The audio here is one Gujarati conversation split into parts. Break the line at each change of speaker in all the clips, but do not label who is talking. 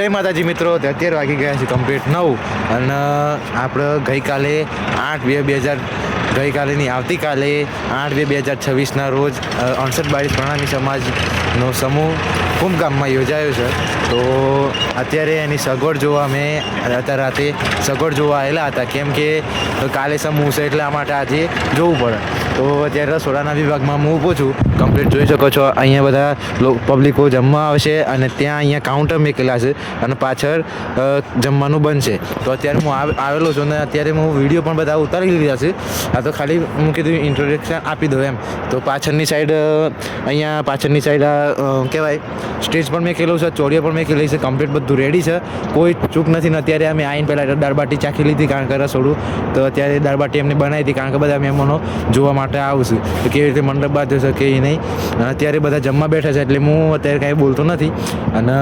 જય માતાજી મિત્રો. 13 વાગી ગયા છે કમ્પ્લીટ 9 અને આપણે ગઈકાલે 8/2/2000 ગઈકાલેની આવતીકાલે 8/2/2026ના રોજ 68 પ્રણામી સમાજનો સમૂહ કુંભગામમાં યોજાયો છે. તો અત્યારે એની સગવડ જોવા મેં અત્યારે રાતે સગવડ જોવા આવેલા હતા, કેમ કે કાલે સમૂહ છે એટલા માટે આજે જોવું પડે. તો અત્યારે રસોડાના વિભાગમાં હું ઊભો છું. કમ્પ્લીટ જોઈ શકો છો, અહીંયા બધા પબ્લિકો જમવા આવશે અને ત્યાં અહીંયા કાઉન્ટર મૂકેલા છે અને પાછળ જમવાનું બનશે. તો અત્યારે હું આવેલો છું ને અત્યારે હું વિડીયો પણ બધા ઉતારી લીધા છે. આ તો ખાલી હું કીધું ઇન્ટ્રોડક્શન આપી દઉં એમ. તો પાછળની સાઈડ અહીંયા પાછળની સાઈડ કહેવાય સ્ટેજ પણ મેં ખેલું છે, ચોરીઓ પણ મેં ખેલી છે. કમ્પ્લીટ બધું રેડી છે, કોઈ ચૂક નથી ને. અત્યારે અમે આવીને પહેલાં દાળબાટી ચાખી લીધી, કારણ કે રસોડું તો અત્યારે દાળબાટી એમને બનાવી હતી, કારણ કે બધા મહેમાનો જોવા માટે આવશું તો કેવી રીતે મંડપ બાંધ્યો છે કે નહીં. અત્યારે બધા જમવા બેઠા છે એટલે હું અત્યારે કાંઈ બોલતો નથી. અને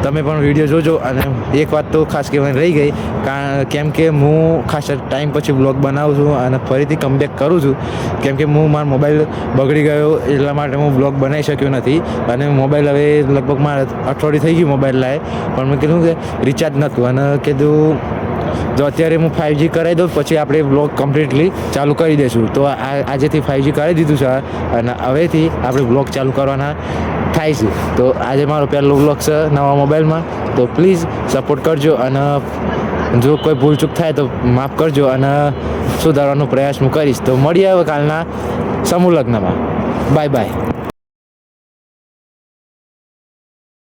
તમે પણ વિડીયો જોજો. અને એક વાત તો ખાસ કહેવાની રહી ગઈ, કેમ કે હું ખાસ ટાઈમ પછી બ્લોગ બનાવું છું અને ફરીથી કમબેક કરું છું, કેમ કે હું મારો મોબાઈલ બગડી ગયો એટલા માટે હું બ્લોગ બનાવી શક્યો નથી. અને મોબાઈલ હવે લગભગ મારે અઠવાડિયું થઈ ગયું મોબાઈલ લાવે, પણ મેં કીધું કે રિચાર્જ નહોતું અને કીધું જો અત્યારે હું 5G કરાવી દઉં પછી આપણે બ્લોગ કમ્પ્લીટલી ચાલુ કરી દઈશું. તો આજેથી 5G કરાવી દીધું છે અને હવેથી આપણે બ્લોગ ચાલુ કરવાના થાય છે. તો આજે મારો પહેલો બ્લોગ છે નવા મોબાઈલમાં, તો પ્લીઝ સપોર્ટ કરજો અને જો કોઈ ભૂલચૂક થાય તો માફ કરજો અને સુધારવાનો પ્રયાસ હું કરીશ. તો મળીએ હવે કાલના સમૂહ લગ્નમાં. Bye bye.